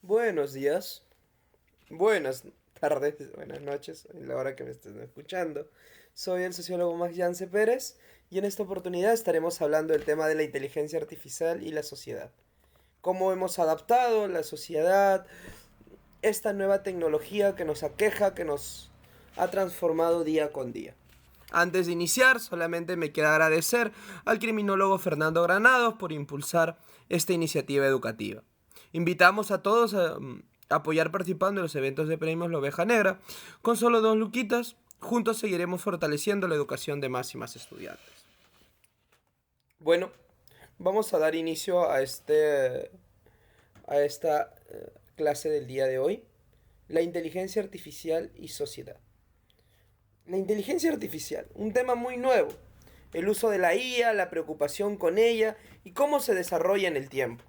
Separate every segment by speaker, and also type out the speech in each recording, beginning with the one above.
Speaker 1: Buenos días, buenas tardes, buenas noches, en la hora que me estén escuchando. Soy el sociólogo Max Yance Pérez y en esta oportunidad estaremos hablando del tema de la inteligencia artificial y la sociedad. Cómo hemos adaptado la sociedad, esta nueva tecnología que nos aqueja, que nos ha transformado día con día. Antes de iniciar, solamente me queda agradecer al criminólogo Fernando Granados por impulsar esta iniciativa educativa. Invitamos a todos a apoyar participando en los eventos de premios La Oveja Negra. Con solo 2 luquitas, juntos seguiremos fortaleciendo la educación de más y más estudiantes. Bueno, vamos a dar inicio a esta clase del día de hoy, la inteligencia artificial y sociedad. La inteligencia artificial, un tema muy nuevo, el uso de la IA, la preocupación con ella y cómo se desarrolla en el tiempo.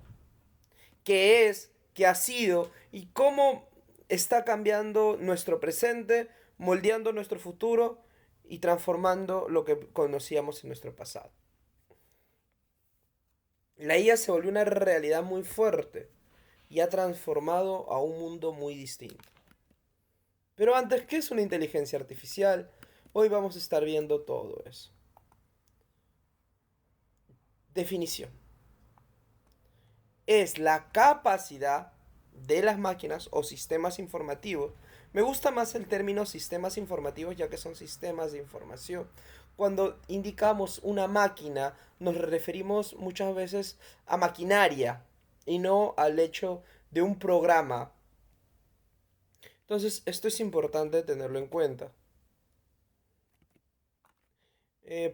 Speaker 1: ¿Qué es? ¿Qué ha sido? Y cómo está cambiando nuestro presente, moldeando nuestro futuro y transformando lo que conocíamos en nuestro pasado. La IA se volvió una realidad muy fuerte y ha transformado a un mundo muy distinto. Pero antes, ¿qué es una inteligencia artificial? Hoy vamos a estar viendo todo eso. Definición. Es la capacidad de las máquinas o sistemas informativos. Me gusta más el término sistemas informativos ya que son sistemas de información. Cuando indicamos una máquina nos referimos muchas veces a maquinaria y no al hecho de un programa. Entonces esto es importante tenerlo en cuenta.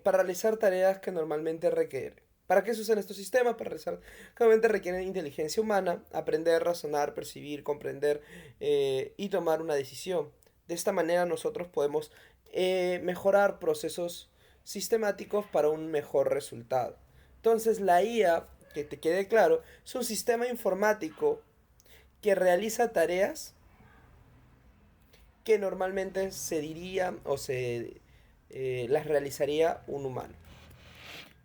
Speaker 1: Para realizar tareas que normalmente requieren. ¿Para qué se usan estos sistemas? Para realizar, que normalmente requieren inteligencia humana, aprender, razonar, percibir, comprender y tomar una decisión. De esta manera nosotros podemos mejorar procesos sistemáticos para un mejor resultado. Entonces la IA, que te quede claro, es un sistema informático que realiza tareas que normalmente se diría o se las realizaría un humano.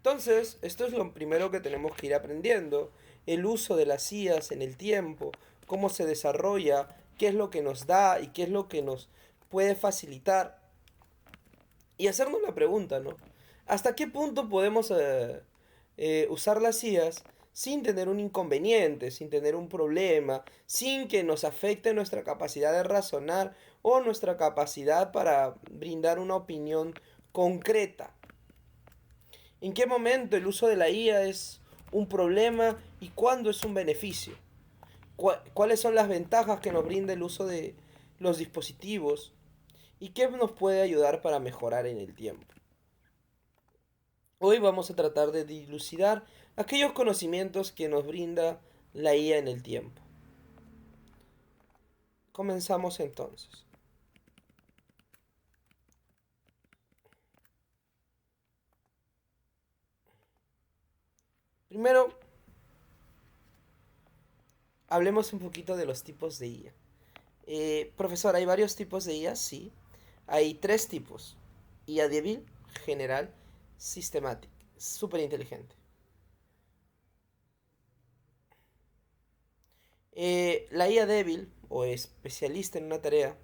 Speaker 1: Entonces, esto es lo primero que tenemos que ir aprendiendo, el uso de las IAs en el tiempo, cómo se desarrolla, qué es lo que nos da y qué es lo que nos puede facilitar. Y hacernos la pregunta, ¿no? ¿Hasta qué punto podemos usar las IAs sin tener un inconveniente, sin tener un problema, sin que nos afecte nuestra capacidad de razonar o nuestra capacidad para brindar una opinión concreta? ¿En qué momento el uso de la IA es un problema y cuándo es un beneficio? ¿Cuáles son las ventajas que nos brinda el uso de los dispositivos? ¿Y qué nos puede ayudar para mejorar en el tiempo? Hoy vamos a tratar de dilucidar aquellos conocimientos que nos brinda la IA en el tiempo. Comenzamos entonces. Primero, hablemos un poquito de los tipos de IA. Profesor, ¿hay varios tipos de IA? Sí. Hay 3 tipos. IA débil, general, sistemática. Súper inteligente. La IA débil o especialista en una tarea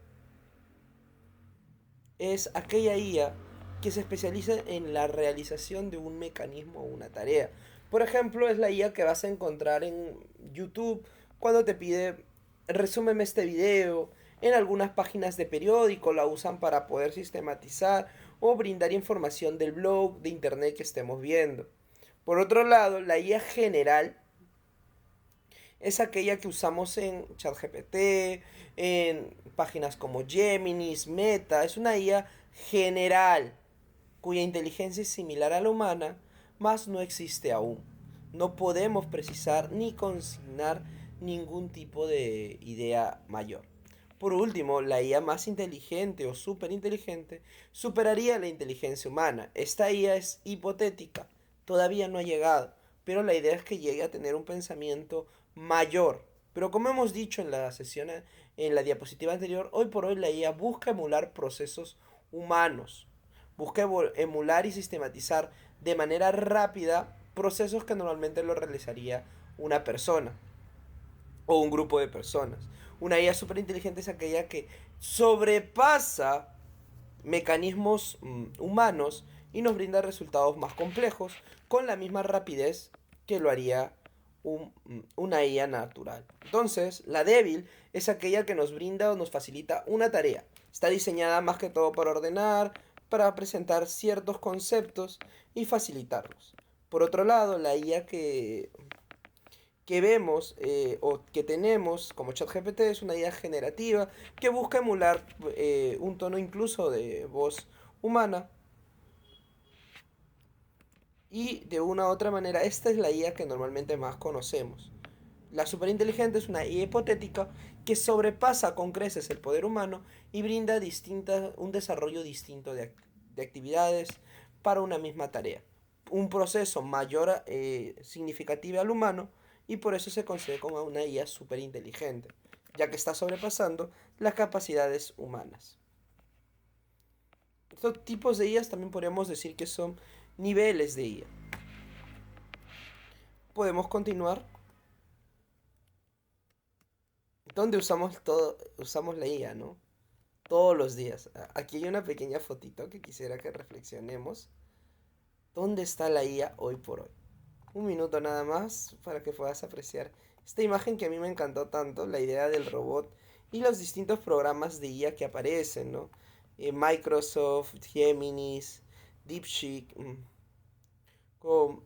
Speaker 1: es aquella IA que se especializa en la realización de un mecanismo o una tarea. Por ejemplo, es la IA que vas a encontrar en YouTube cuando te pide resúmeme este video. En algunas páginas de periódico la usan para poder sistematizar o brindar información del blog, de internet que estemos viendo. Por otro lado, la IA general es aquella que usamos en ChatGPT, en páginas como Geminis, Meta. Es una IA general cuya inteligencia es similar a la humana, mas no existe aún. No podemos precisar ni consignar ningún tipo de idea mayor. Por último, la IA más inteligente o superinteligente superaría la inteligencia humana. Esta IA es hipotética, todavía no ha llegado, pero la idea es que llegue a tener un pensamiento mayor. Pero como hemos dicho en la sesión, en la diapositiva anterior, hoy por hoy la IA busca emular procesos humanos. Busca emular y sistematizar de manera rápida procesos que normalmente lo realizaría una persona. o un grupo de personas. Una IA superinteligente es aquella que sobrepasa mecanismos humanos y nos brinda resultados más complejos con la misma rapidez que lo haría una IA natural. Entonces, la débil es aquella que nos brinda o nos facilita una tarea. Está diseñada más que todo para ordenar, para presentar ciertos conceptos y facilitarlos. Por otro lado, la IA que vemos o que tenemos como ChatGPT es una IA generativa que busca emular un tono incluso de voz humana. Y de una u otra manera, esta es la IA que normalmente más conocemos. La superinteligente es una IA hipotética que sobrepasa con creces el poder humano y brinda un desarrollo distinto de actividades para una misma tarea. Un proceso mayor significativo al humano y por eso se considera como una IA superinteligente, ya que está sobrepasando las capacidades humanas. Estos tipos de IAs también podríamos decir que son niveles de IA. Podemos continuar. Donde usamos la IA, ¿no? Todos los días. Aquí hay una pequeña fotito que quisiera que reflexionemos. ¿Dónde está la IA hoy por hoy? Un minuto nada más para que puedas apreciar esta imagen que a mí me encantó tanto, la idea del robot y los distintos programas de IA que aparecen, ¿no? Microsoft, Geminis, DeepSeek, con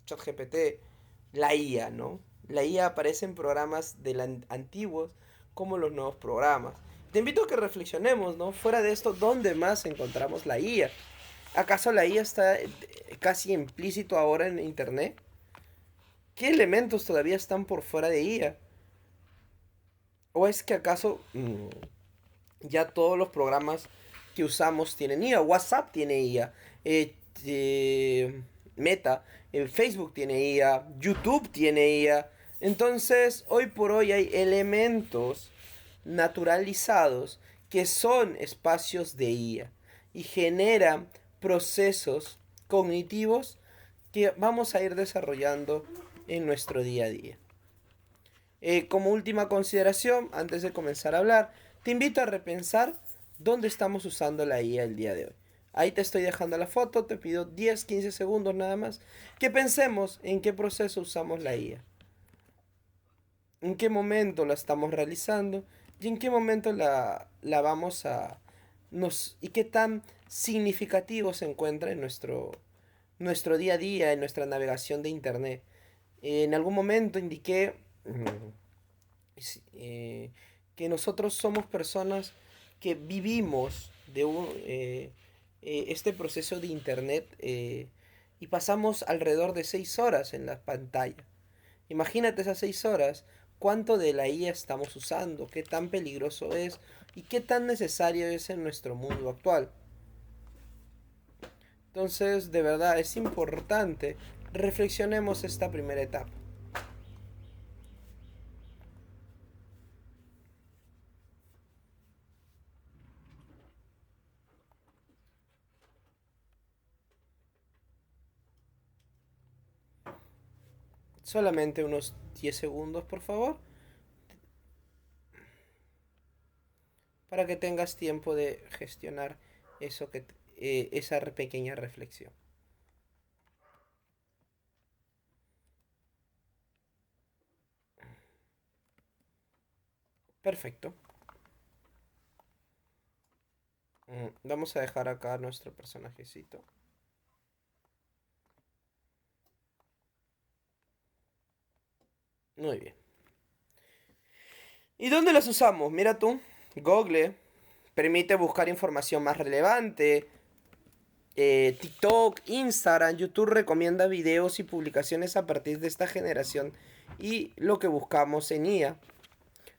Speaker 1: ChatGPT, la IA, ¿no? La IA aparece en programas antiguos como los nuevos programas. Te invito a que reflexionemos, ¿no? Fuera de esto, ¿dónde más encontramos la IA? ¿Acaso la IA está casi implícito ahora en Internet? ¿Qué elementos todavía están por fuera de IA? ¿O es que acaso ya todos los programas que usamos tienen IA? WhatsApp tiene IA. Meta, Facebook tiene IA. YouTube tiene IA. Entonces, hoy por hoy hay elementos naturalizados que son espacios de IA y generan procesos cognitivos que vamos a ir desarrollando en nuestro día a día. Como última consideración, antes de comenzar a hablar, te invito a repensar dónde estamos usando la IA el día de hoy. Ahí te estoy dejando la foto, te pido 10-15 segundos nada más, que pensemos en qué proceso usamos la IA, en qué momento la estamos realizando y en qué momento la vamos a... y qué tan significativo se encuentra en nuestro día a día, en nuestra navegación de internet. En algún momento indiqué eh, que nosotros somos personas que vivimos este proceso de internet y pasamos alrededor de 6 horas en la pantalla. Imagínate esas 6 horas, cuánto de la IA estamos usando, qué tan peligroso es y qué tan necesario es en nuestro mundo actual. Entonces, de verdad, es importante reflexionemos esta primera etapa. Solamente unos 10 segundos, por favor, para que tengas tiempo de gestionar esa pequeña reflexión. Perfecto. Vamos a dejar acá nuestro personajecito. Muy bien. ¿Y dónde las usamos? Mira tú, Google permite buscar información más relevante. TikTok, Instagram, YouTube recomienda videos y publicaciones a partir de esta generación y lo que buscamos en IA.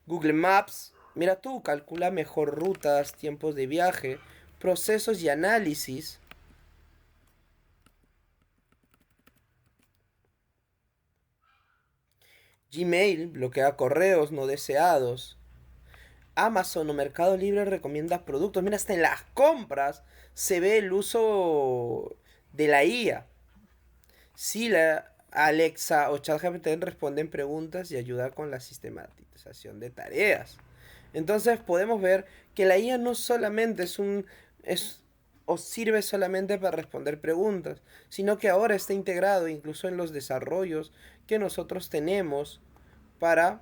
Speaker 1: Google Maps, mira tú, calcula mejor rutas, tiempos de viaje, procesos y análisis. Gmail bloquea correos no deseados. Amazon o Mercado Libre recomienda productos. Mira, hasta en las compras se ve el uso de la IA. Sí, Alexa o ChatGPT responden preguntas y ayuda con la sistematización de tareas. Entonces podemos ver que la IA no solamente es o sirve solamente para responder preguntas, sino que ahora está integrado incluso en los desarrollos que nosotros tenemos para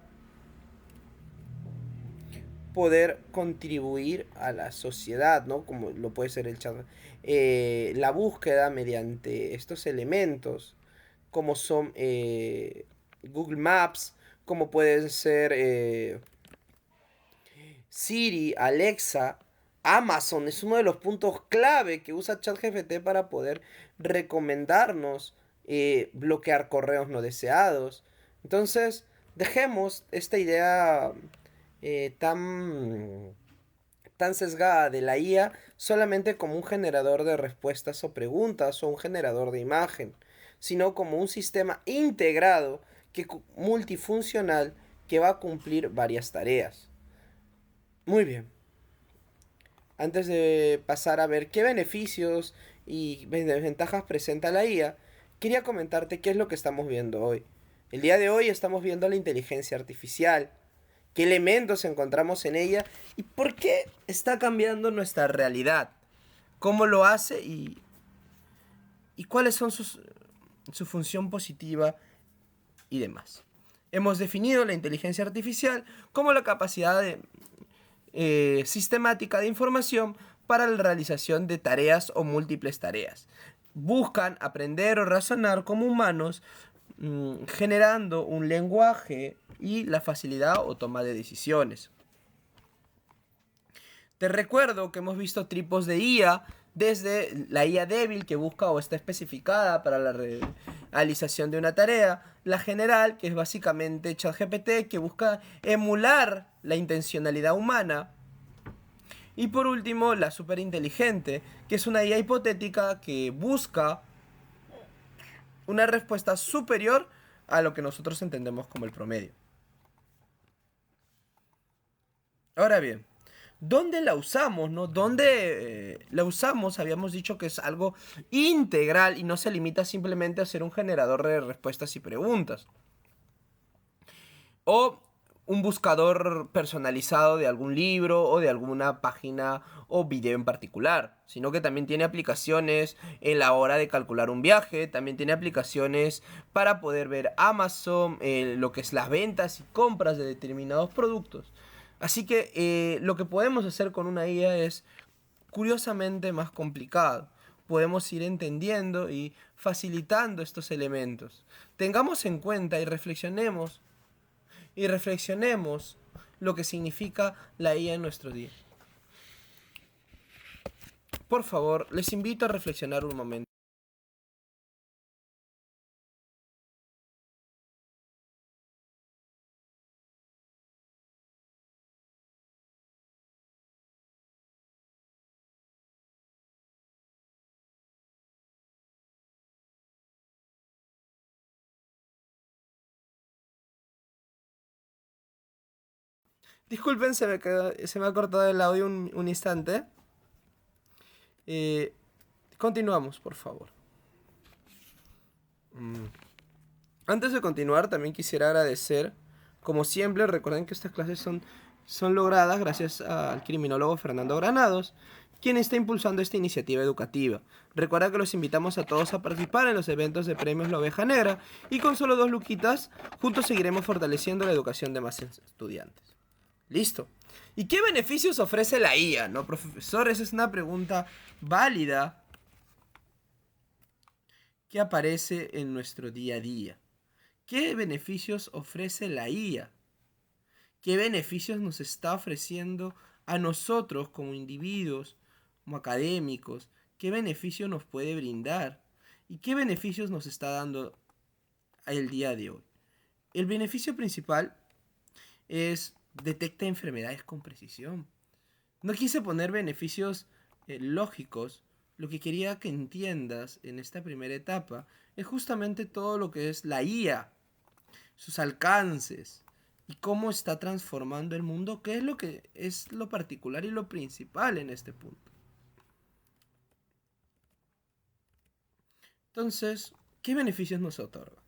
Speaker 1: poder contribuir a la sociedad, ¿no? Como lo puede ser el chat, la búsqueda mediante estos elementos, como son Google Maps, como pueden ser Siri, Alexa, Amazon es uno de los puntos clave que usa ChatGPT para poder recomendarnos, bloquear correos no deseados. Entonces, dejemos esta idea tan sesgada de la IA solamente como un generador de respuestas o preguntas o un generador de imagen, sino como un sistema integrado multifuncional que va a cumplir varias tareas. Muy bien. Antes de pasar a ver qué beneficios y desventajas presenta la IA, quería comentarte qué es lo que estamos viendo hoy. El día de hoy estamos viendo la inteligencia artificial, qué elementos encontramos en ella y por qué está cambiando nuestra realidad, cómo lo hace y cuáles son su función positiva y demás. Hemos definido la inteligencia artificial como la capacidad sistemática de información para la realización de tareas o múltiples tareas. Buscan aprender o razonar como humanos, generando un lenguaje y la facilidad o toma de decisiones. Te recuerdo que hemos visto tipos de IA, desde la IA débil que busca o está especificada para la realización de una tarea, la general, que es básicamente ChatGPT, que busca emular la intencionalidad humana, y por último la superinteligente, que es una IA hipotética que busca una respuesta superior a lo que nosotros entendemos como el promedio. Ahora bien, ¿dónde la usamos, no? ¿Dónde la usamos? Habíamos dicho que es algo integral y no se limita simplemente a ser un generador de respuestas y preguntas. O un buscador personalizado de algún libro o de alguna página o video en particular, sino que también tiene aplicaciones en la hora de calcular un viaje, también tiene aplicaciones para poder ver Amazon, lo que es las ventas y compras de determinados productos. Así que lo que podemos hacer con una IA es curiosamente más complicado. Podemos ir entendiendo y facilitando estos elementos. Tengamos en cuenta y reflexionemos lo que significa la IA en nuestro día. Por favor, les invito a reflexionar un momento. Disculpen, se me ha cortado el audio un instante. Eh, Continuamos, por favor. Antes de continuar, también quisiera agradecer, como siempre, recuerden que estas clases son logradas gracias al criminólogo Fernando Granados, quien está impulsando esta iniciativa educativa. Recuerda que los invitamos a todos a participar en los eventos de premios La Oveja Negra y con solo 2 luquitas, juntos seguiremos fortaleciendo la educación de más estudiantes. Listo. ¿Y qué beneficios ofrece la IA, no, profesor? Esa es una pregunta válida que aparece en nuestro día a día. ¿Qué beneficios ofrece la IA? ¿Qué beneficios nos está ofreciendo a nosotros como individuos, como académicos? ¿Qué beneficio nos puede brindar? ¿Y qué beneficios nos está dando el día de hoy? El beneficio principal es detecta enfermedades con precisión. No quise poner beneficios lógicos. Lo que quería que entiendas en esta primera etapa es justamente todo lo que es la IA, sus alcances y cómo está transformando el mundo, que es lo que es lo particular y lo principal en este punto. Entonces, ¿qué beneficios nos otorga?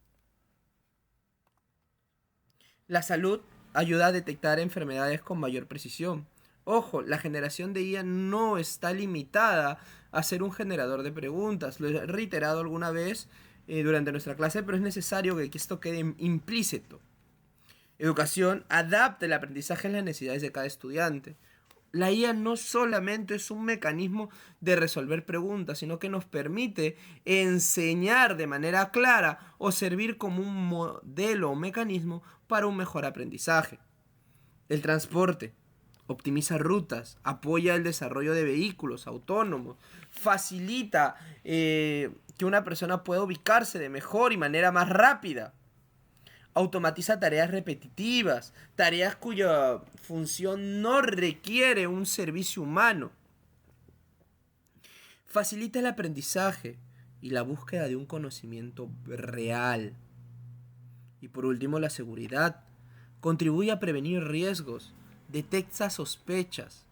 Speaker 1: La salud ayuda a detectar enfermedades con mayor precisión. Ojo, la generación de IA no está limitada a ser un generador de preguntas. Lo he reiterado alguna vez durante nuestra clase, pero es necesario que esto quede implícito. Educación adapta el aprendizaje a las necesidades de cada estudiante. La IA no solamente es un mecanismo de resolver preguntas, sino que nos permite enseñar de manera clara o servir como un modelo o mecanismo para un mejor aprendizaje. El transporte optimiza rutas, apoya el desarrollo de vehículos autónomos, facilita que una persona pueda ubicarse de mejor y manera más rápida. Automatiza tareas repetitivas, tareas cuya función no requiere un servicio humano. Facilita el aprendizaje y la búsqueda de un conocimiento real. Y por último, la seguridad. Contribuye a prevenir riesgos, detecta sospechas.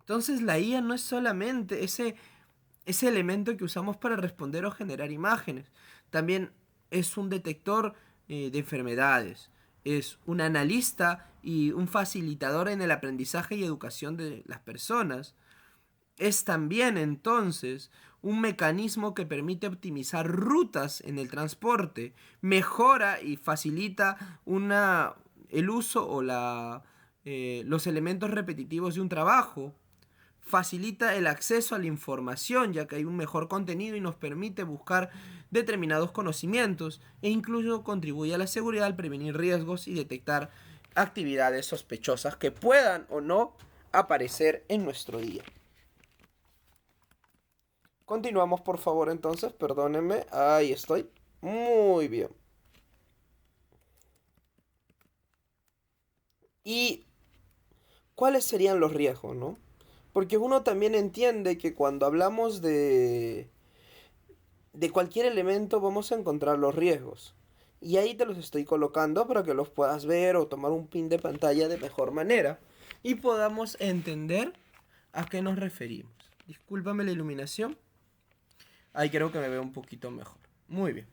Speaker 1: Entonces la IA no es solamente ese elemento que usamos para responder o generar imágenes. También es un detector de enfermedades. Es un analista y un facilitador en el aprendizaje y educación de las personas. Es también entonces un mecanismo que permite optimizar rutas en el transporte, mejora y facilita el uso o los elementos repetitivos de un trabajo, facilita el acceso a la información, ya que hay un mejor contenido y nos permite buscar determinados conocimientos, e incluso contribuye a la seguridad al prevenir riesgos y detectar actividades sospechosas que puedan o no aparecer en nuestro día. Continuamos, por favor, entonces, perdónenme, ahí estoy. Muy bien. ¿Y cuáles serían los riesgos, no? Porque uno también entiende que cuando hablamos de cualquier elemento vamos a encontrar los riesgos. Y ahí te los estoy colocando para que los puedas ver o tomar un pin de pantalla de mejor manera y podamos entender a qué nos referimos. Discúlpame la iluminación. Ahí creo que me veo un poquito mejor. Muy bien.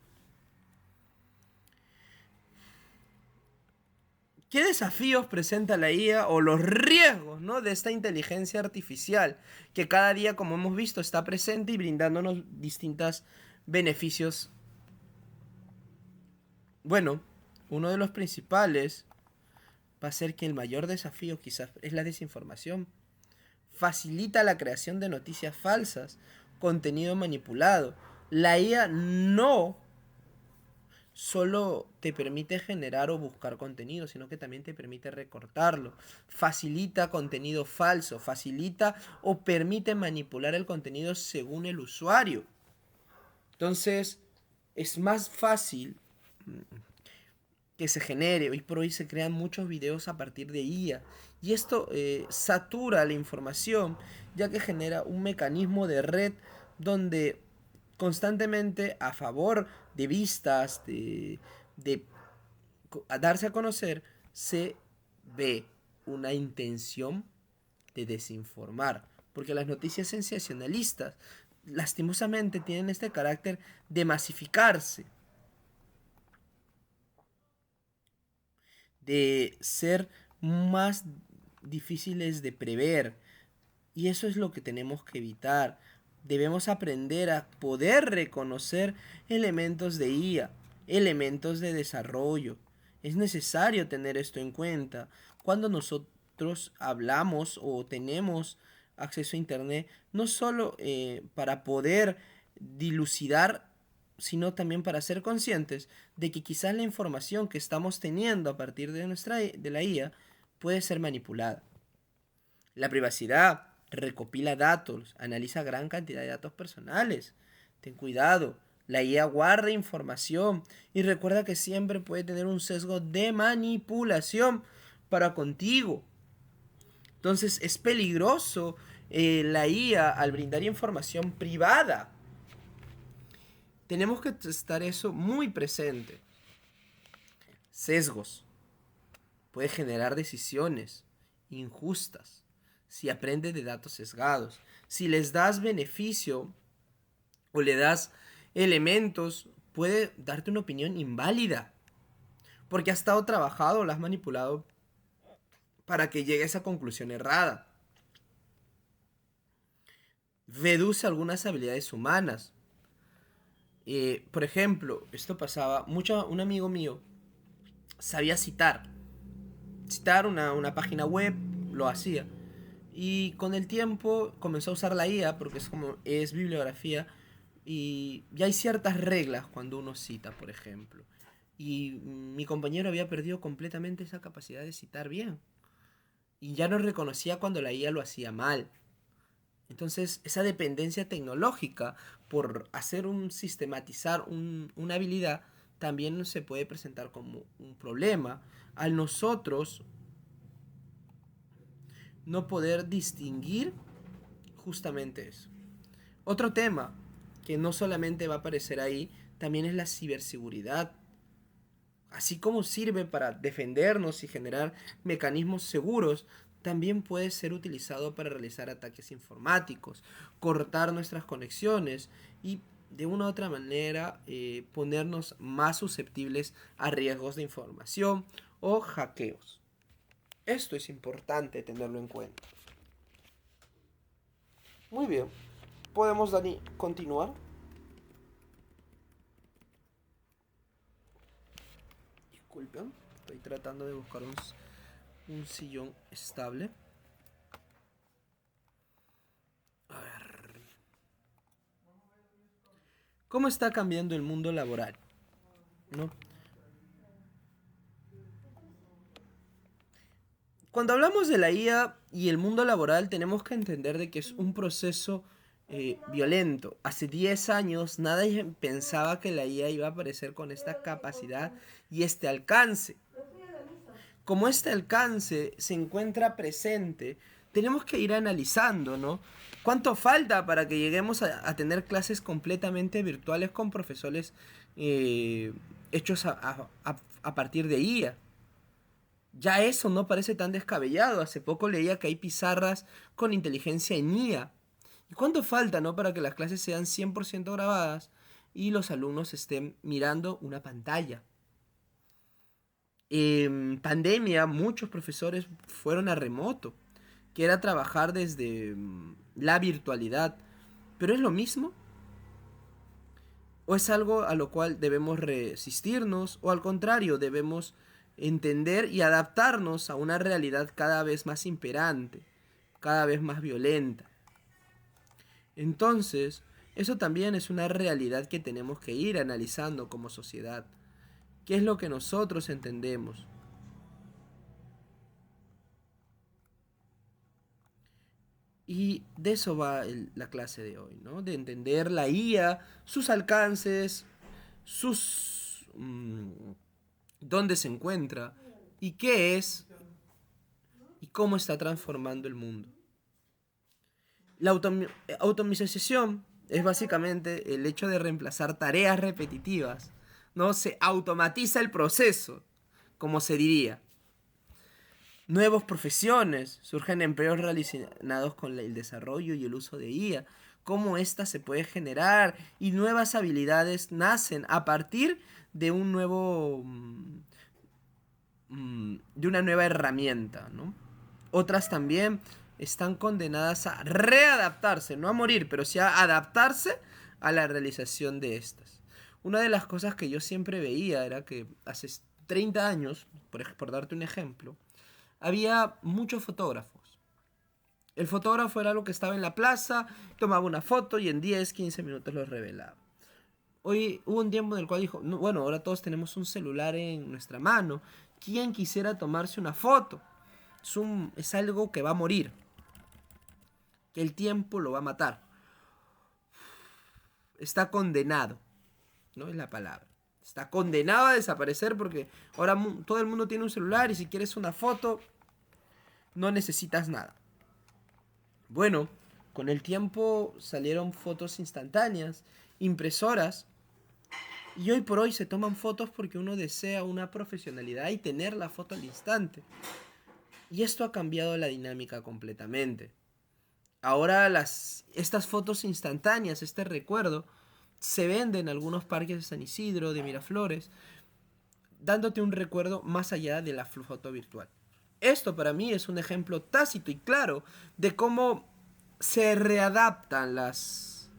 Speaker 1: ¿Qué desafíos presenta la IA o los riesgos, ¿no?, de esta inteligencia artificial que cada día, como hemos visto, está presente y brindándonos distintos beneficios? Bueno, uno de los principales va a ser que el mayor desafío quizás es la desinformación. Facilita la creación de noticias falsas, contenido manipulado. La IA no solo te permite generar o buscar contenido, sino que también te permite recortarlo. Facilita contenido falso, facilita o permite manipular el contenido según el usuario. Entonces, es más fácil que se genere. Hoy por hoy se crean muchos videos a partir de IA. Y esto satura la información, ya que genera un mecanismo de red donde constantemente a favor de vistas, de a darse a conocer, se ve una intención de desinformar. Porque las noticias sensacionalistas, lastimosamente, tienen este carácter de masificarse, de ser más difíciles de prever. Y eso es lo que tenemos que evitar. Debemos aprender a poder reconocer elementos de IA, elementos de desarrollo. Es necesario tener esto en cuenta. Cuando nosotros hablamos o tenemos acceso a Internet, no solo para poder dilucidar, sino también para ser conscientes de que quizás la información que estamos teniendo a partir de la IA puede ser manipulada. La privacidad recopila datos, analiza gran cantidad de datos personales. Ten cuidado, la IA guarda información y recuerda que siempre puede tener un sesgo de manipulación para contigo. Entonces es peligroso la IA al brindar información privada. Tenemos que estar eso muy presente. Sesgos. Puede generar decisiones injustas si aprendes de datos sesgados. Si les das beneficio o le das elementos, puede darte una opinión inválida. porque ha estado trabajado o la has manipulado para que llegue a esa conclusión errada. Reduce algunas habilidades humanas. Por ejemplo, esto pasaba, un amigo mío sabía citar una página web, lo hacía. Y con el tiempo comenzó a usar la IA porque es bibliografía y ya hay ciertas reglas cuando uno cita, por ejemplo. Y mi compañero había perdido completamente esa capacidad de citar bien. Y ya no reconocía cuando la IA lo hacía mal. Entonces, esa dependencia tecnológica por sistematizar una habilidad también se puede presentar como un problema al nosotros no poder distinguir justamente eso. Otro tema que no solamente va a aparecer ahí, también es la ciberseguridad. Así como sirve para defendernos y generar mecanismos seguros, también puede ser utilizado para realizar ataques informáticos, cortar nuestras conexiones y de una u otra manera ponernos más susceptibles a riesgos de información o hackeos. Esto es importante tenerlo en cuenta. Muy bien. ¿Podemos, Dani, continuar? Disculpen, estoy tratando de buscar un sillón estable. A ver. ¿Cómo está cambiando el mundo laboral? ¿No? Cuando hablamos de la IA y el mundo laboral, tenemos que entender de que es un proceso violento. Hace 10 años nadie pensaba que la IA iba a aparecer con esta capacidad y este alcance. Como este alcance se encuentra presente, tenemos que ir analizando, ¿no? ¿Cuánto falta para que lleguemos a tener clases completamente virtuales con profesores eh, hechos a partir de IA? Ya eso no parece tan descabellado. Hace poco leía que hay pizarras con inteligencia en IA. ¿Y cuánto falta, no, para que las clases sean 100% grabadas y los alumnos estén mirando una pantalla? En pandemia, muchos profesores fueron a remoto, que era trabajar desde la virtualidad. ¿Pero es lo mismo? ¿O es algo a lo cual debemos resistirnos? ¿O al contrario, debemos entender y adaptarnos a una realidad cada vez más imperante, cada vez más violenta? Entonces, eso también es una realidad que tenemos que ir analizando como sociedad. ¿Qué es lo que nosotros entendemos? Y de eso va la clase de hoy, ¿no? De entender la IA, sus alcances, dónde se encuentra y qué es y cómo está transformando el mundo. La automatización es básicamente el hecho de reemplazar tareas repetitivas, ¿no? Se automatiza el proceso, como se diría. Nuevas profesiones, surgen empleos relacionados con el desarrollo y el uso de IA, cómo ésta se puede generar y nuevas habilidades nacen a partir de de una nueva herramienta, ¿no? Otras también están condenadas a readaptarse, no a morir, pero sí a adaptarse a la realización de estas. Una de las cosas que yo siempre veía era que hace 30 años, por darte un ejemplo, había muchos fotógrafos. El fotógrafo era algo que estaba en la plaza, tomaba una foto y en 10, 15 minutos lo revelaba. Hoy hubo un tiempo en el cual dijo, no, bueno, ahora todos tenemos un celular en nuestra mano. ¿Quién quisiera tomarse una foto? Es algo que va a morir, que el tiempo lo va a matar. Está condenado, no es la palabra. Está condenado a desaparecer porque ahora todo el mundo tiene un celular y si quieres una foto, no necesitas nada. Bueno, con el tiempo salieron fotos instantáneas, impresoras, y hoy por hoy se toman fotos porque uno desea una profesionalidad y tener la foto al instante. Y esto ha cambiado la dinámica completamente. Ahora estas fotos instantáneas, este recuerdo, se venden en algunos parques de San Isidro, de Miraflores, dándote un recuerdo más allá de la foto virtual. Esto para mí es un ejemplo tácito y claro de cómo se readaptan las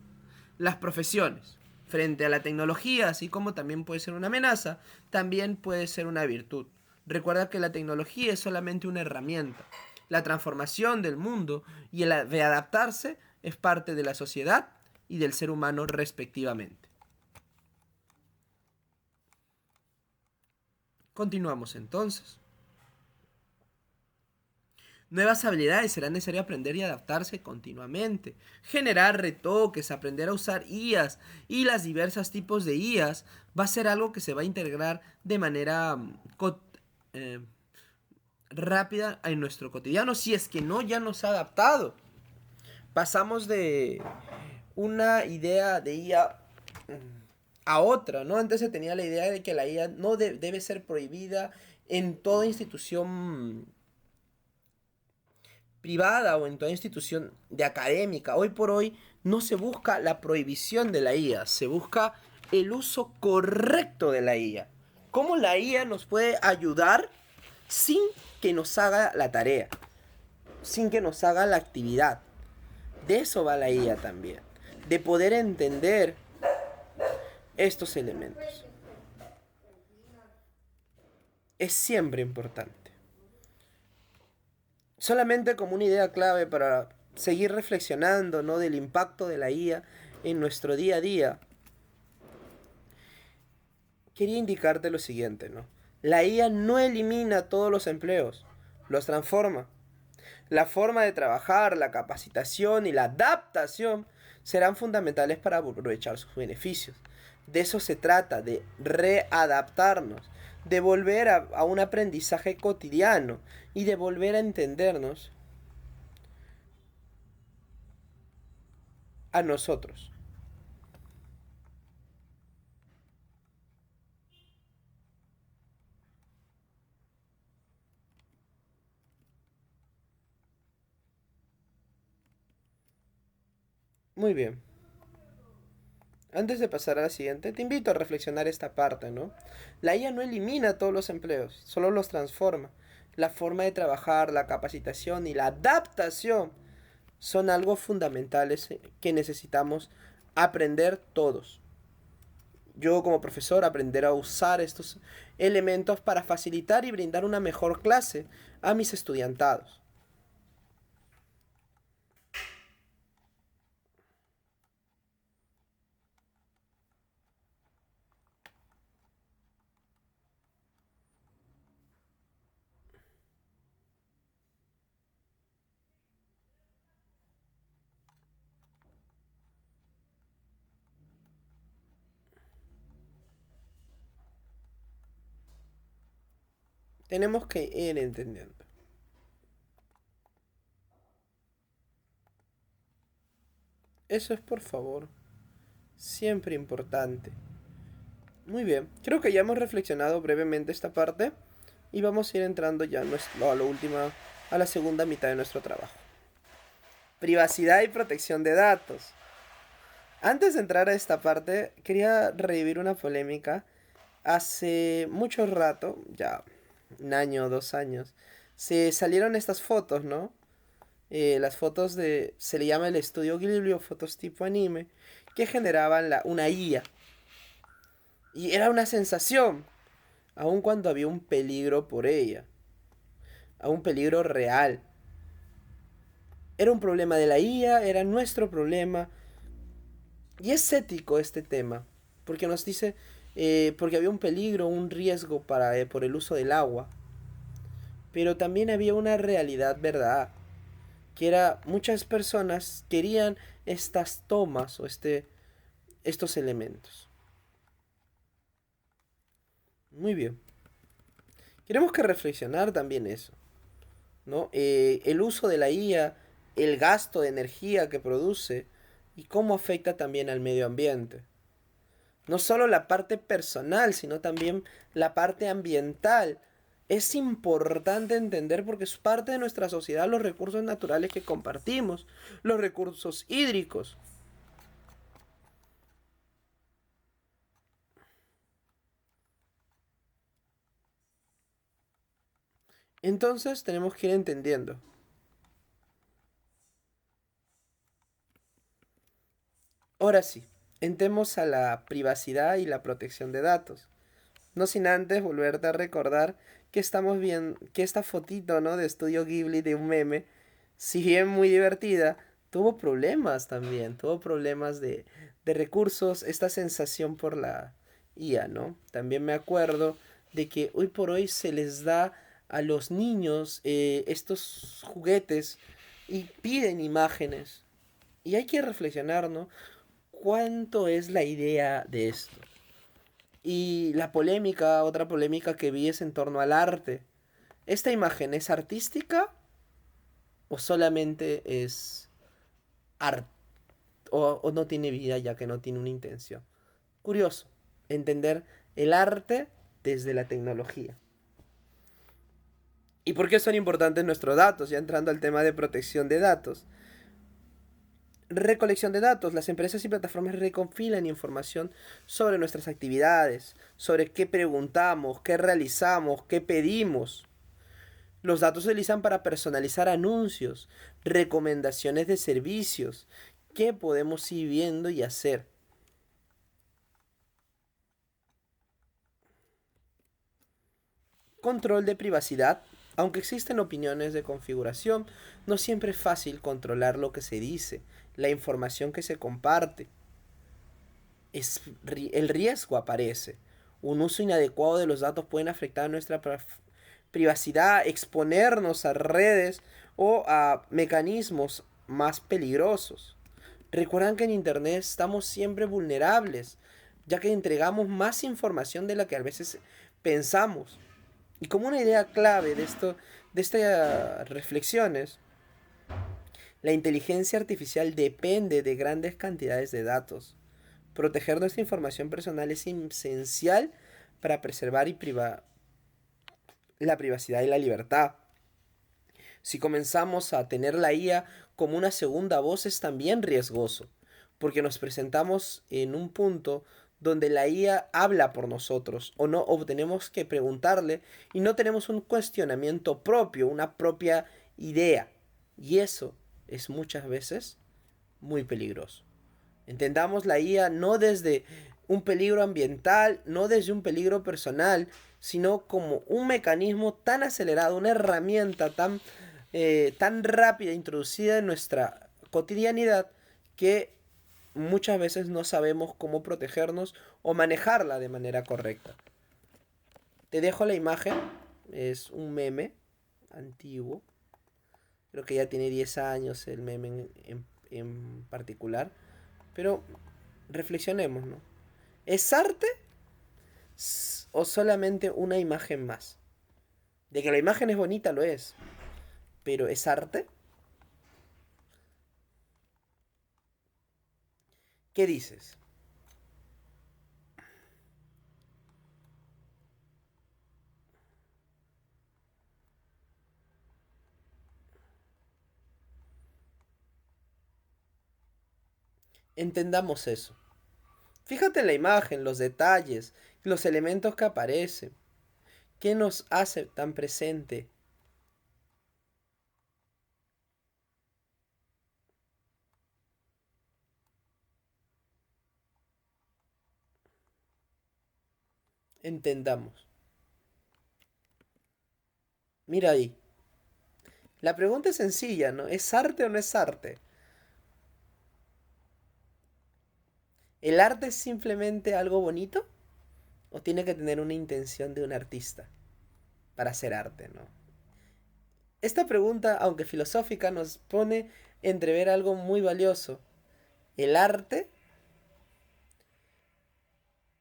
Speaker 1: profesiones frente a la tecnología, así como también puede ser una amenaza, también puede ser una virtud. Recuerda que la tecnología es solamente una herramienta. La transformación del mundo y el readaptarse es parte de la sociedad y del ser humano respectivamente. Continuamos entonces. Nuevas habilidades será necesario aprender y adaptarse continuamente. Generar retoques, aprender a usar IAs y las diversas tipos de IAs va a ser algo que se va a integrar de manera eh, rápida en nuestro cotidiano, si es que no ya nos ha adaptado. Pasamos de una idea de IA a otra, ¿no? Antes se tenía la idea de que la IA no debe ser prohibida en toda institución privada o en toda institución de académica. Hoy por hoy no se busca la prohibición de la IA, se busca el uso correcto de la IA. ¿Cómo la IA nos puede ayudar sin que nos haga la tarea, sin que nos haga la actividad? De eso va la IA también, de poder entender estos elementos. Es siempre importante. Solamente como una idea clave para seguir reflexionando, ¿no?, del impacto de la IA en nuestro día a día, quería indicarte lo siguiente, ¿no? La IA no elimina todos los empleos, los transforma. La forma de trabajar, la capacitación y la adaptación serán fundamentales para aprovechar sus beneficios. De eso se trata, de readaptarnos, de volver a un aprendizaje cotidiano y de volver a entendernos a nosotros. Muy bien. Antes de pasar a la siguiente, te invito a reflexionar esta parte, ¿no? La IA no elimina todos los empleos, solo los transforma. La forma de trabajar, la capacitación y la adaptación son algo fundamentales que necesitamos aprender todos. Yo como profesor aprender a usar estos elementos para facilitar y brindar una mejor clase a mis estudiantados. Tenemos que ir entendiendo. Eso es, por favor, siempre importante. Muy bien, creo que ya hemos reflexionado brevemente esta parte y vamos a ir entrando ya a lo último, a la segunda mitad de nuestro trabajo. Privacidad y protección de datos. Antes de entrar a esta parte, quería revivir una polémica. Hace mucho rato, ya un año, 2 años, se salieron estas fotos, ¿no? Las fotos se le llama el estudio Ghibli o fotos tipo anime, que generaban una IA. Y era una sensación, aun cuando había un peligro por ella, a un peligro real. Era un problema de la IA, era nuestro problema. Y es ético este tema, porque nos dice, porque había un peligro, un riesgo por el uso del agua. Pero también había una realidad, ¿verdad? Que era, muchas personas querían estas tomas o estos elementos. Muy bien. Tenemos que reflexionar también eso, ¿no? El uso de la IA, el gasto de energía que produce y cómo afecta también al medio ambiente. No solo la parte personal, sino también la parte ambiental. Es importante entender porque es parte de nuestra sociedad los recursos naturales que compartimos, los recursos hídricos. Entonces tenemos que ir entendiendo. Ahora sí, entremos a la privacidad y la protección de datos. No sin antes volverte a recordar que estamos viendo que esta fotito, ¿no? De Estudio Ghibli de un meme, si bien muy divertida, tuvo problemas también, tuvo problemas de recursos, esta sensación por la IA, ¿no? También me acuerdo de que hoy por hoy se les da a los niños estos juguetes y piden imágenes. Y hay que reflexionar, ¿no? ¿Cuánto es la idea de esto? Y la polémica, otra polémica que vi es en torno al arte. ¿Esta imagen es artística o solamente es arte? O no tiene vida ya que no tiene una intención. Curioso, entender el arte desde la tecnología. ¿Y por qué son importantes nuestros datos? Ya entrando al tema de protección de datos. Recolección de datos. Las empresas y plataformas recopilan información sobre nuestras actividades, sobre qué preguntamos, qué realizamos, qué pedimos. Los datos se utilizan para personalizar anuncios, recomendaciones de servicios, qué podemos ir viendo y hacer. Control de privacidad. Aunque existen opiniones de configuración, no siempre es fácil controlar lo que se dice, la información que se comparte. El riesgo aparece. Un uso inadecuado de los datos puede afectar nuestra privacidad, exponernos a redes o a mecanismos más peligrosos. Recuerdan que en Internet estamos siempre vulnerables, ya que entregamos más información de la que a veces pensamos. Y como una idea clave de estas reflexiones, la inteligencia artificial depende de grandes cantidades de datos. Proteger nuestra información personal es esencial para preservar la privacidad y la libertad. Si comenzamos a tener la IA como una segunda voz es también riesgoso, porque nos presentamos en un punto donde la IA habla por nosotros o no, o tenemos que preguntarle y no tenemos un cuestionamiento propio, una propia idea. Y eso es muchas veces muy peligroso. Entendamos la IA no desde un peligro ambiental, no desde un peligro personal, sino como un mecanismo tan acelerado, una herramienta tan rápida introducida en nuestra cotidianidad que muchas veces no sabemos cómo protegernos o manejarla de manera correcta. Te dejo la imagen, es un meme antiguo, creo que ya tiene 10 años el meme en particular, pero reflexionemos, ¿no? ¿Es arte o solamente una imagen más? De que la imagen es bonita, lo es, pero ¿es arte? ¿Qué dices? Entendamos eso. Fíjate en la imagen, los detalles, los elementos que aparecen. ¿Qué nos hace tan presente? Entendamos. Mira ahí. La pregunta es sencilla, ¿no? ¿Es arte o no es arte? ¿El arte es simplemente algo bonito? ¿O tiene que tener una intención de un artista para hacer arte, ¿no? Esta pregunta, aunque filosófica, nos pone entrever algo muy valioso. El arte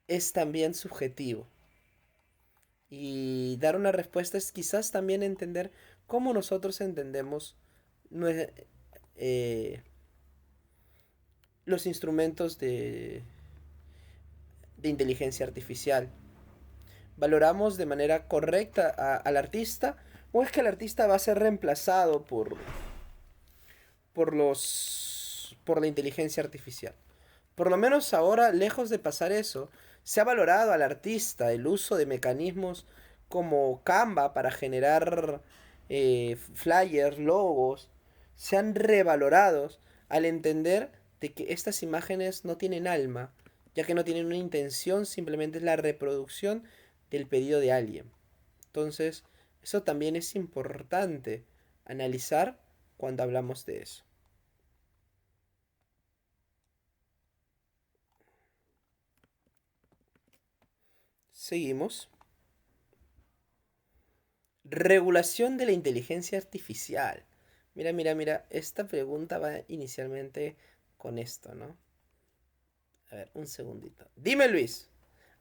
Speaker 1: es también subjetivo. Y dar una respuesta es quizás también entender cómo nosotros entendemos eh, los instrumentos de inteligencia artificial. ¿Valoramos de manera correcta al artista o es que el artista va a ser reemplazado por la inteligencia artificial? Por lo menos ahora, lejos de pasar eso, se ha valorado al artista el uso de mecanismos como Canva para generar flyers, logos, sean revalorados al entender de que estas imágenes no tienen alma, ya que no tienen una intención, simplemente es la reproducción del pedido de alguien. Entonces, eso también es importante analizar cuando hablamos de eso. Seguimos. Regulación de la inteligencia artificial. Mira, mira, mira, esta pregunta va inicialmente con esto, ¿no? A ver, un segundito. Dime, Luis,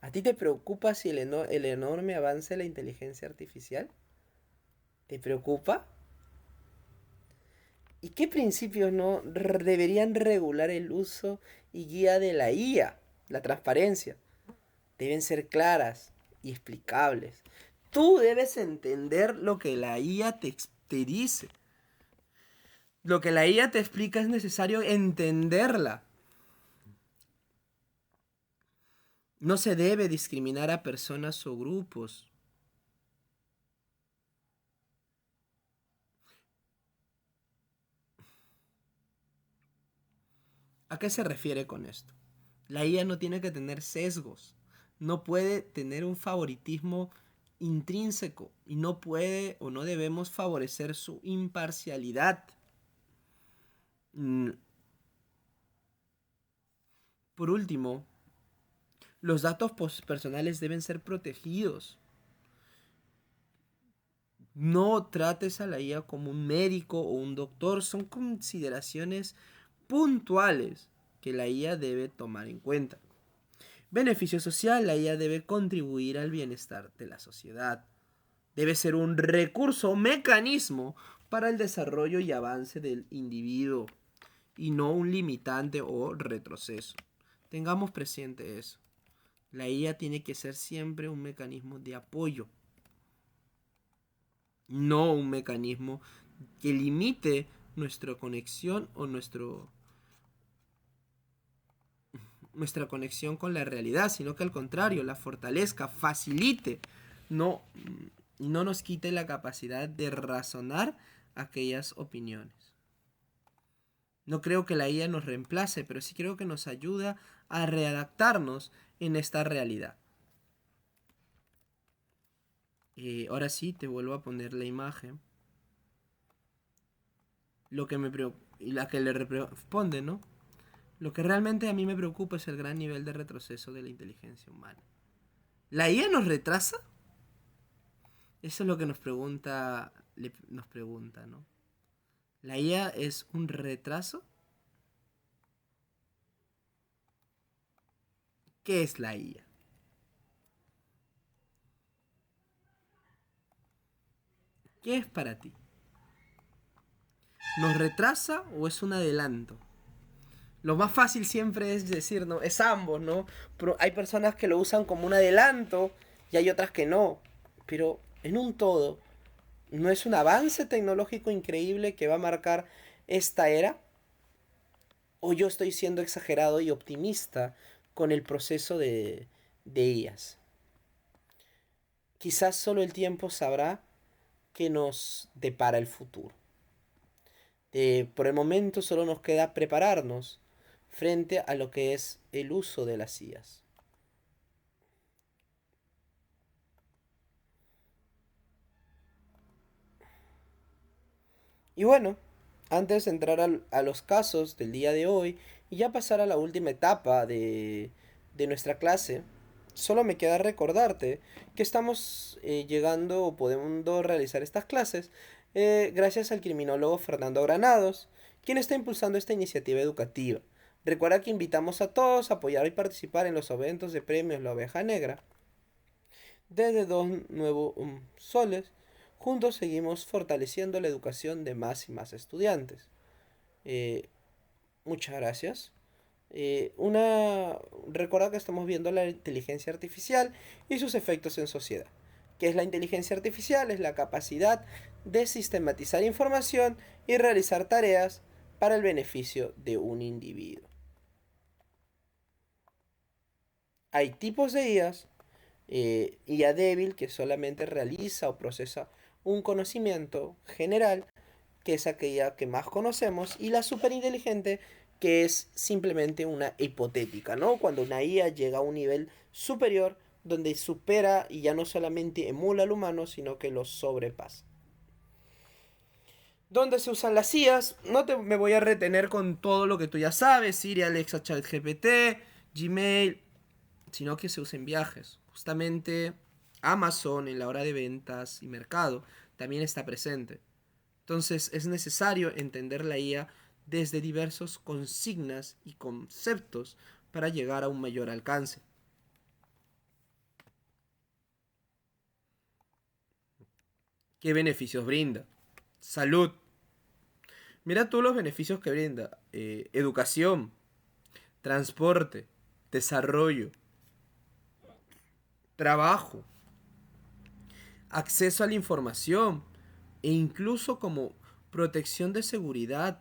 Speaker 1: ¿a ti te preocupa si el enorme avance de la inteligencia artificial? ¿Te preocupa? ¿Y qué principios no deberían regular el uso y guía de la IA? La transparencia. Deben ser claras y explicables. Tú debes entender lo que la IA te dice. Lo que la IA te explica es necesario entenderla. No se debe discriminar a personas o grupos. ¿A qué se refiere con esto? La IA no tiene que tener sesgos. No puede tener un favoritismo intrínseco y no puede o no debemos favorecer su imparcialidad. Mm, Por último, los datos personales deben ser protegidos. No trates a la IA como un médico o un doctor. Son consideraciones puntuales que la IA debe tomar en cuenta. Beneficio social, la IA debe contribuir al bienestar de la sociedad. Debe ser un recurso o mecanismo para el desarrollo y avance del individuo y no un limitante o retroceso. Tengamos presente eso. La IA tiene que ser siempre un mecanismo de apoyo, no un mecanismo que limite nuestra conexión o nuestra conexión con la realidad, sino que al contrario, la fortalezca, facilite, no, no nos quite la capacidad de razonar aquellas opiniones. No creo que la IA nos reemplace, pero sí creo que nos ayuda a readaptarnos en esta realidad. Ahora sí, te vuelvo a poner la imagen. Lo que me y la que le responde, ¿no? Lo que realmente a mí me preocupa es el gran nivel de retroceso de la inteligencia humana. ¿La IA nos retrasa? Eso es lo que nos pregunta, ¿no? ¿La IA es un retraso? ¿Qué es la IA? ¿Qué es para ti? ¿Nos retrasa o es un adelanto? Lo más fácil siempre es decir, ¿no? Es ambos, ¿no? Pero hay personas que lo usan como un adelanto y hay otras que no. Pero en un todo, ¿no es un avance tecnológico increíble que va a marcar esta era? ¿O yo estoy siendo exagerado y optimista con el proceso de ellas? Quizás solo el tiempo sabrá qué nos depara el futuro. Por el momento solo nos queda prepararnos frente a lo que es el uso de las IAs. Y bueno, antes de entrar a los casos del día de hoy y ya pasar a la última etapa de nuestra clase, solo me queda recordarte que estamos llegando o podemos realizar estas clases gracias al criminólogo Fernando Granados, quien está impulsando esta iniciativa educativa. Recuerda que invitamos a todos a apoyar y participar en los eventos de premios La Oveja Negra desde 2 nuevos soles. Juntos seguimos fortaleciendo la educación de más y más estudiantes. Eh, Muchas gracias. Recuerda que estamos viendo la inteligencia artificial y sus efectos en sociedad. ¿Qué es la inteligencia artificial? Es la capacidad de sistematizar información y realizar tareas para el beneficio de un individuo. Hay tipos de IAs IA débil que solamente realiza o procesa un conocimiento general, que es aquella que más conocemos, y la superinteligente, que es simplemente una hipotética, ¿no? Cuando una IA llega a un nivel superior, donde supera y ya no solamente emula al humano, sino que lo sobrepasa. ¿Dónde se usan las IAs? Me voy a retener con todo lo que tú ya sabes, Siri, Alexa, ChatGPT, Gmail, sino que se usa en viajes. Justamente Amazon en la hora de ventas y mercado también está presente. Entonces es necesario entender la IA desde diversos consignas y conceptos para llegar a un mayor alcance. ¿Qué beneficios brinda? Salud. Mira tú los beneficios que brinda. Educación, transporte, desarrollo, trabajo, acceso a la información e incluso como protección de seguridad.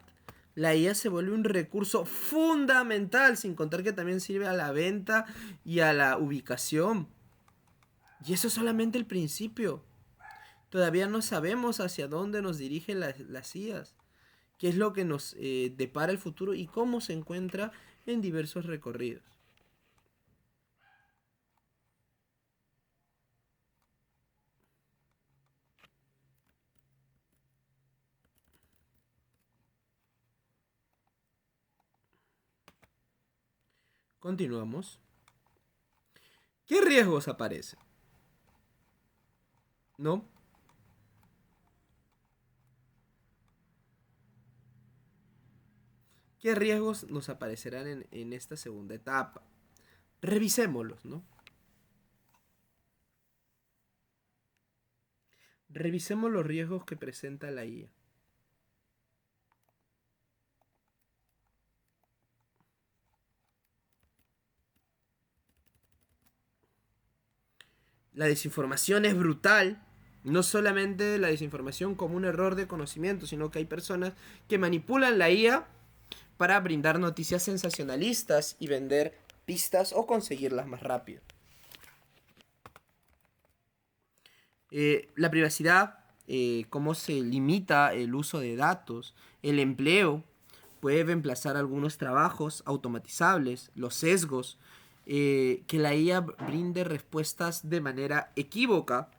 Speaker 1: La IA se vuelve un recurso fundamental, sin contar que también sirve a la venta y a la ubicación. Y eso es solamente el principio. Todavía no sabemos hacia dónde nos dirigen las IAs, qué es lo que nos depara el futuro y cómo se encuentra en diversos recorridos. Continuamos. ¿Qué riesgos aparecen? ¿No? ¿Qué riesgos nos aparecerán en esta segunda etapa? Revisémoslos, ¿no? Revisemos los riesgos que presenta la IA. La desinformación es brutal. No solamente la desinformación como un error de conocimiento, sino que hay personas que manipulan la IA para brindar noticias sensacionalistas y vender pistas o conseguirlas más rápido. La privacidad, cómo se limita el uso de datos, el empleo, puede reemplazar algunos trabajos automatizables, los sesgos, que la IA brinde respuestas de manera equívoca,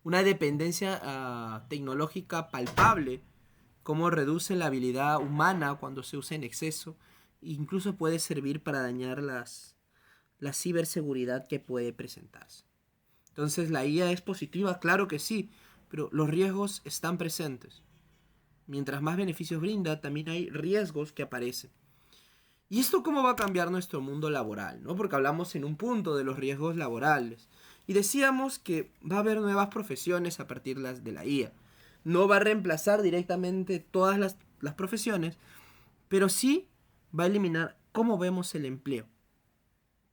Speaker 1: una dependencia tecnológica palpable, cómo reduce la habilidad humana cuando se usa en exceso, incluso puede servir para dañar la ciberseguridad que puede presentarse. Entonces, ¿la IA es positiva? Claro que sí, pero los riesgos están presentes. Mientras más beneficios brinda, también hay riesgos que aparecen. ¿Y esto cómo va a cambiar nuestro mundo laboral? ¿No? Porque hablamos en un punto de los riesgos laborales. Y decíamos que va a haber nuevas profesiones a partir de la IA. No va a reemplazar directamente todas las profesiones, pero sí va a eliminar cómo vemos el empleo.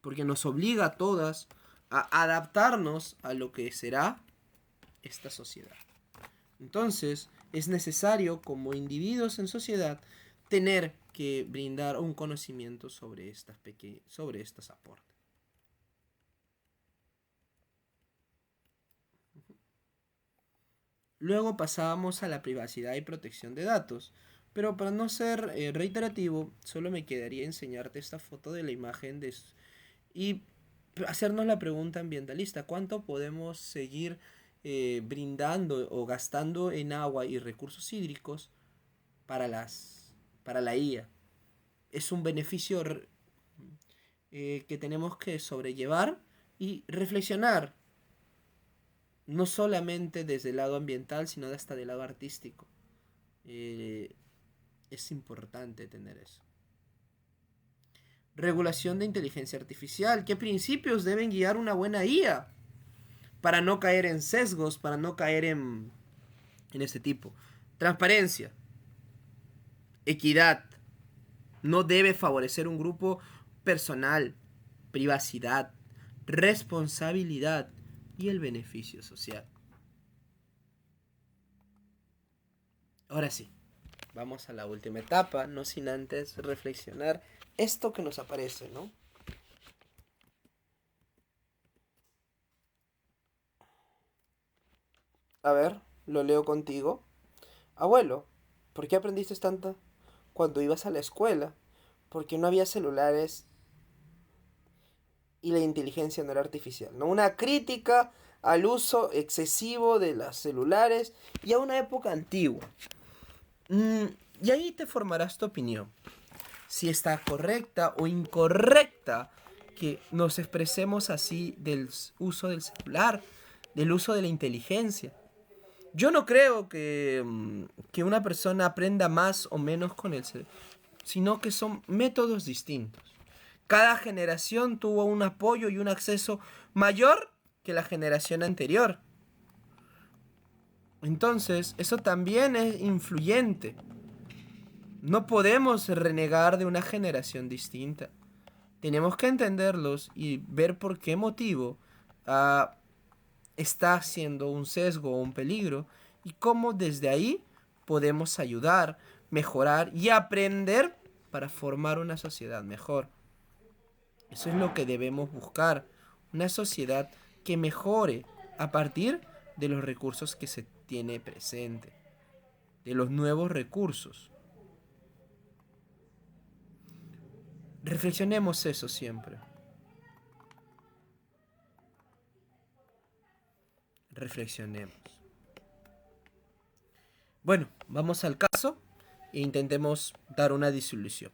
Speaker 1: Porque nos obliga a todas a adaptarnos a lo que será esta sociedad. Entonces, es necesario como individuos en sociedad tener que brindar un conocimiento sobre estos aportes. Luego pasábamos a la privacidad y protección de datos. Pero para no ser reiterativo, solo me quedaría enseñarte esta foto de la imagen y hacernos la pregunta ambientalista. ¿Cuánto podemos seguir brindando o gastando en agua y recursos hídricos para, para la IA? Es un beneficio que tenemos que sobrellevar y reflexionar, no solamente desde el lado ambiental, sino hasta del lado artístico. Eh, es importante tener eso. Regulación de inteligencia artificial. ¿Qué principios deben guiar una buena IA? Para no caer en sesgos, para no caer en este tipo. Transparencia. Equidad. No debe favorecer un grupo personal. Privacidad. Responsabilidad. Y el beneficio social. Ahora sí, vamos a la última etapa, no sin antes reflexionar esto que nos aparece, ¿no? A ver, lo leo contigo. Abuelo, ¿por qué aprendiste tanto cuando ibas a la escuela? Porque no había celulares y la inteligencia no era artificial, ¿no? Una crítica al uso excesivo de los celulares y a una época antigua. Mm, y ahí te formarás tu opinión. Si está correcta o incorrecta que nos expresemos así del uso del celular, del uso de la inteligencia. Yo no creo que una persona aprenda más o menos con el celular, sino que son métodos distintos. Cada generación tuvo un apoyo y un acceso mayor que la generación anterior. Entonces, eso también es influyente. No podemos renegar de una generación distinta. Tenemos que entenderlos y ver por qué motivo está siendo un sesgo o un peligro y cómo desde ahí podemos ayudar, mejorar y aprender para formar una sociedad mejor. Eso es lo que debemos buscar, una sociedad que mejore a partir de los recursos que se tiene presente, de los nuevos recursos. Reflexionemos eso siempre. Reflexionemos. Bueno, vamos al caso e intentemos dar una disolución.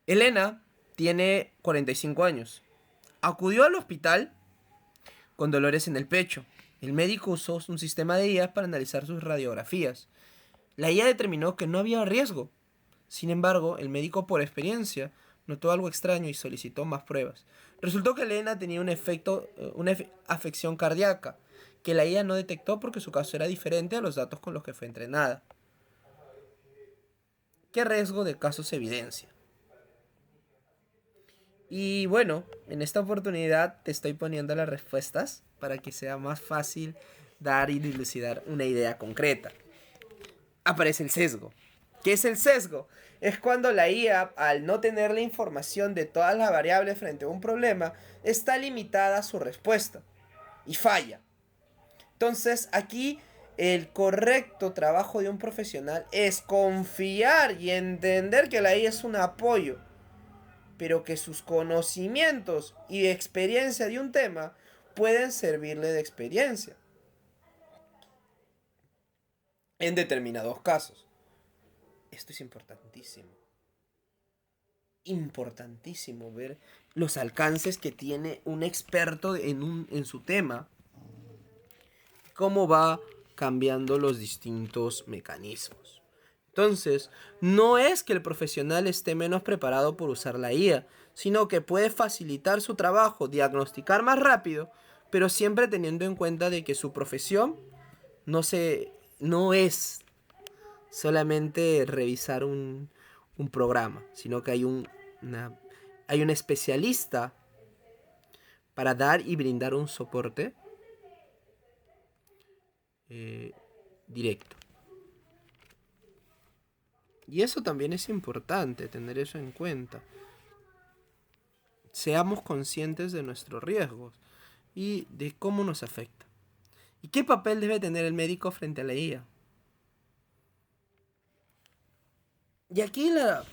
Speaker 1: Elena tiene 45 años. Acudió al hospital con dolores en el pecho. El médico usó un sistema de IA para analizar sus radiografías. La IA determinó que no había riesgo. Sin embargo, el médico por experiencia notó algo extraño y solicitó más pruebas. Resultó que Elena tenía una afección cardíaca, que la IA no detectó porque su caso era diferente a los datos con los que fue entrenada. ¿Qué riesgo de caso se evidencia? Y bueno, en esta oportunidad te estoy poniendo las respuestas para que sea más fácil dar y dilucidar una idea concreta. Aparece el sesgo. ¿Qué es el sesgo? Es cuando la IA, al no tener la información de todas las variables frente a un problema, está limitada a su respuesta y falla. Entonces, aquí el correcto trabajo de un profesional es confiar y entender que la IA es un apoyo, pero que sus conocimientos y experiencia de un tema pueden servirle de experiencia en determinados casos. Esto es importantísimo. Importantísimo ver los alcances que tiene un experto en su tema, cómo va cambiando los distintos mecanismos. Entonces, no es que el profesional esté menos preparado por usar la IA, sino que puede facilitar su trabajo, diagnosticar más rápido, pero siempre teniendo en cuenta de que su profesión no es solamente revisar un programa, sino que hay un especialista para dar y brindar un soporte directo. Y eso también es importante, tener eso en cuenta. Seamos conscientes de nuestros riesgos y de cómo nos afecta. ¿Y qué papel debe tener el médico frente a la IA? Y aquí la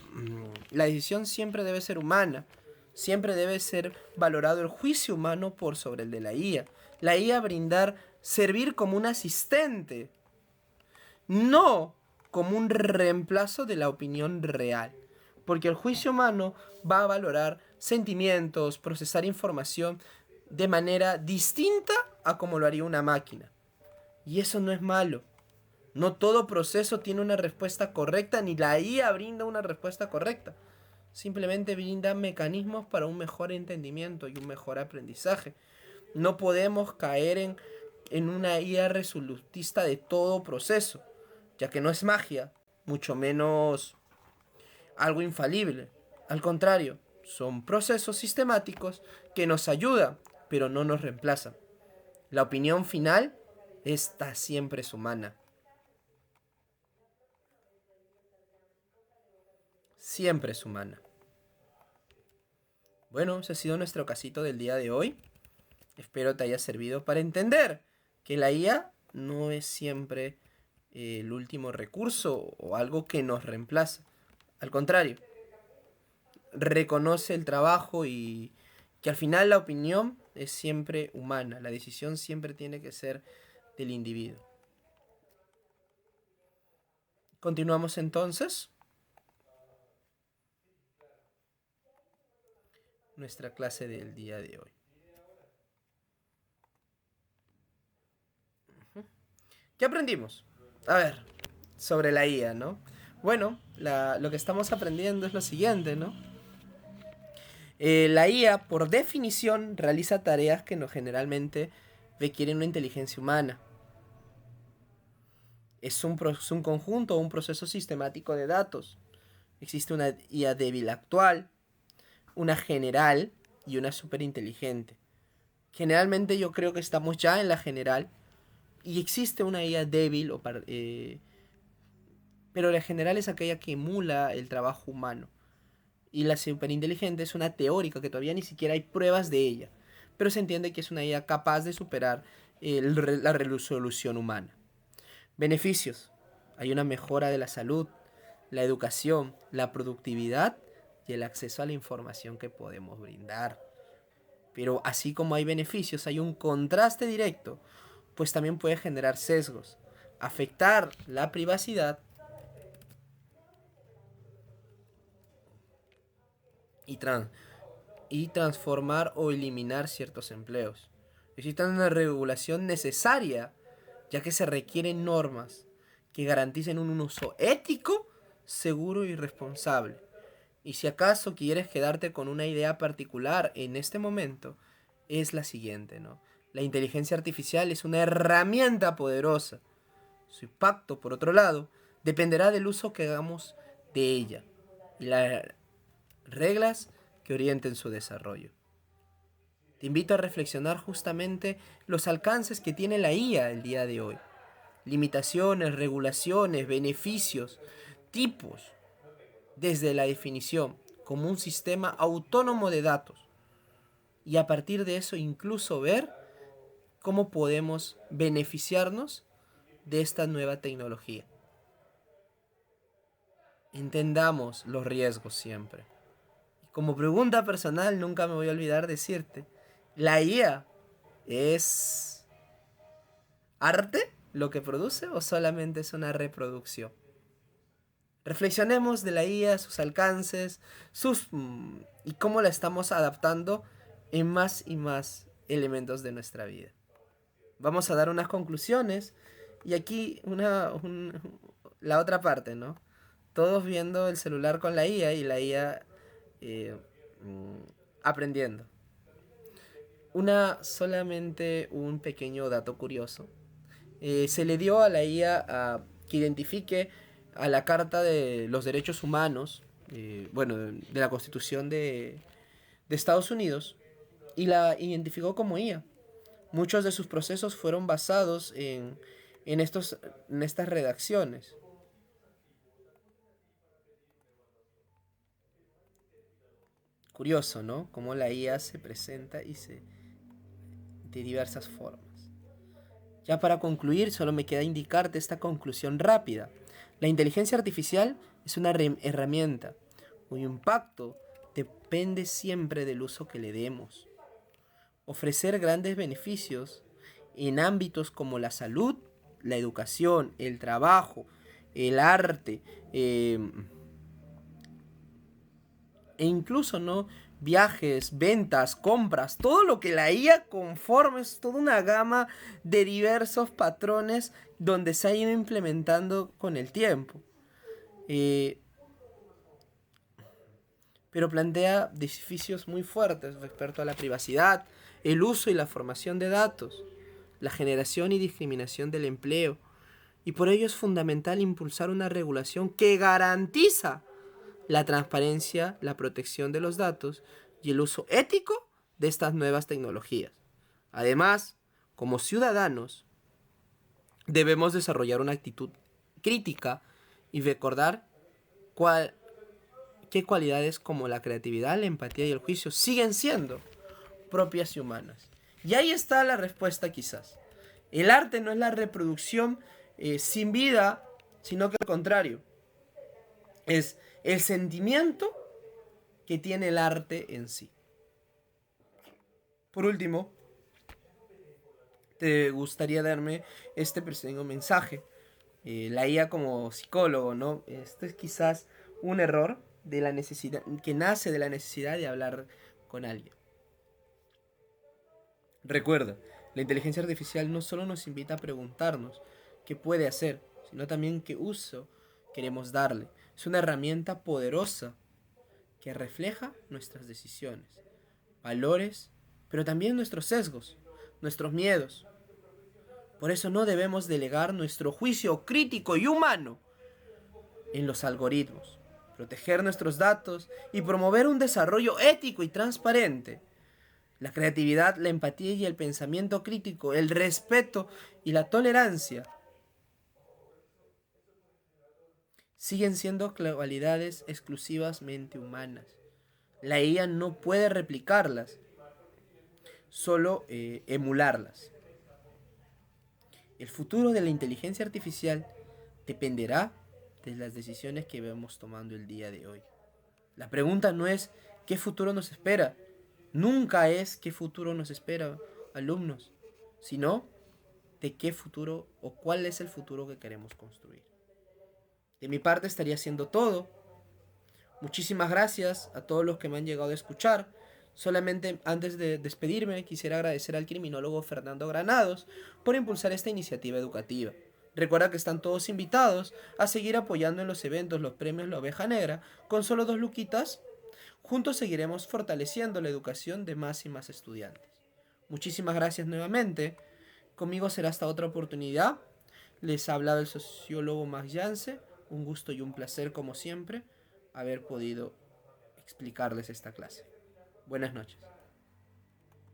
Speaker 1: decisión siempre debe ser humana. Siempre debe ser valorado el juicio humano por sobre el de la IA. La IA servir como un asistente, no como un reemplazo de la opinión real. Porque el juicio humano va a valorar sentimientos, procesar información de manera distinta a como lo haría una máquina. Y eso no es malo. No todo proceso tiene una respuesta correcta, ni la IA brinda una respuesta correcta. Simplemente brinda mecanismos para un mejor entendimiento y un mejor aprendizaje. No podemos caer en una IA resolutista de todo proceso, ya que no es magia, mucho menos algo infalible. Al contrario, son procesos sistemáticos que nos ayudan, pero no nos reemplazan. La opinión final, esta siempre es humana. Siempre es humana. Bueno, ese ha sido nuestro casito del día de hoy. Espero te haya servido para entender que la IA no es siempre el último recurso o algo que nos reemplaza. Al contrario, reconoce el trabajo y que al final la opinión es siempre humana, la decisión siempre tiene que ser del individuo. Continuamos entonces nuestra clase del día de hoy. ¿Qué aprendimos? A ver, sobre la IA, ¿no? Bueno, lo que estamos aprendiendo es lo siguiente, ¿no? La IA, por definición, realiza tareas que no generalmente requieren una inteligencia humana. Es un conjunto o un proceso sistemático de datos. Existe una IA débil actual, una general y una superinteligente. Generalmente yo creo que estamos ya en la general y existe una IA débil, pero la general es aquella que emula el trabajo humano. Y la superinteligente es una teórica que todavía ni siquiera hay pruebas de ella, pero se entiende que es una IA capaz de superar la resolución humana. Beneficios. Hay una mejora de la salud, la educación, la productividad y el acceso a la información que podemos brindar. Pero así como hay beneficios, hay un contraste directo, pues también puede generar sesgos, afectar la privacidad y, transformar o eliminar ciertos empleos. Existe una regulación necesaria, ya que se requieren normas que garanticen un uso ético, seguro y responsable. Y si acaso quieres quedarte con una idea particular en este momento, es la siguiente, ¿no? La inteligencia artificial es una herramienta poderosa. Su impacto, por otro lado, dependerá del uso que hagamos de ella y las reglas que orienten su desarrollo. Te invito a reflexionar justamente los alcances que tiene la IA el día de hoy. Limitaciones, regulaciones, beneficios, tipos, desde la definición como un sistema autónomo de datos. Y a partir de eso incluso ver cómo podemos beneficiarnos de esta nueva tecnología. Entendamos los riesgos siempre. Y como pregunta personal, nunca me voy a olvidar decirte, ¿la IA es arte lo que produce o solamente es una reproducción? Reflexionemos de la IA, sus alcances, y cómo la estamos adaptando en más y más elementos de nuestra vida. Vamos a dar unas conclusiones y aquí la otra parte, ¿no? Todos viendo el celular con la IA y la IA aprendiendo. Solamente un pequeño dato curioso. Se le dio a la IA que identifique a la Carta de los Derechos Humanos, de la Constitución de Estados Unidos, y la identificó como IA. Muchos de sus procesos fueron basados en estas redacciones. Curioso, ¿no? Cómo la IA se presenta de diversas formas. Ya para concluir, solo me queda indicarte esta conclusión rápida. La inteligencia artificial es una herramienta cuyo impacto depende siempre del uso que le demos. Ofrecer grandes beneficios en ámbitos como la salud, la educación, el trabajo, el arte, e incluso, ¿no?, viajes, ventas, compras, todo lo que la IA conforma es toda una gama de diversos patrones donde se ha ido implementando con el tiempo. Pero plantea desafíos muy fuertes respecto a la privacidad, el uso y la formación de datos, la generación y discriminación del empleo. Y por ello es fundamental impulsar una regulación que garantiza la transparencia, la protección de los datos y el uso ético de estas nuevas tecnologías. Además, como ciudadanos, debemos desarrollar una actitud crítica y recordar qué cualidades como la creatividad, la empatía y el juicio siguen siendo propias y humanas. Y ahí está la respuesta quizás. El arte no es la reproducción sin vida, sino que al contrario, es el sentimiento que tiene el arte en sí. Por último, te gustaría darme este pequeño mensaje. La IA como psicólogo, ¿no? Esto es quizás un error de la necesidad, que nace de la necesidad de hablar con alguien. Recuerda, la inteligencia artificial no solo nos invita a preguntarnos qué puede hacer, sino también qué uso queremos darle. Es una herramienta poderosa que refleja nuestras decisiones, valores, pero también nuestros sesgos, nuestros miedos. Por eso no debemos delegar nuestro juicio crítico y humano en los algoritmos, proteger nuestros datos y promover un desarrollo ético y transparente. La creatividad, la empatía y el pensamiento crítico, el respeto y la tolerancia siguen siendo cualidades exclusivamente humanas. La IA no puede replicarlas, solo emularlas. El futuro de la inteligencia artificial dependerá de las decisiones que vemos tomando el día de hoy. La pregunta no es qué futuro nos espera, nunca es qué futuro nos espera, alumnos, sino de qué futuro o cuál es el futuro que queremos construir. De mi parte estaría siendo todo. Muchísimas gracias a todos los que me han llegado a escuchar. Solamente antes de despedirme quisiera agradecer al criminólogo Fernando Granados por impulsar esta iniciativa educativa. Recuerda que están todos invitados a seguir apoyando en los eventos los premios La Oveja Negra con solo 2 luquitas. Juntos seguiremos fortaleciendo la educación de más y más estudiantes. Muchísimas gracias nuevamente. Conmigo será hasta otra oportunidad. Les ha hablado el sociólogo Max Yance. Un gusto y un placer como siempre haber podido explicarles esta clase. Buenas noches.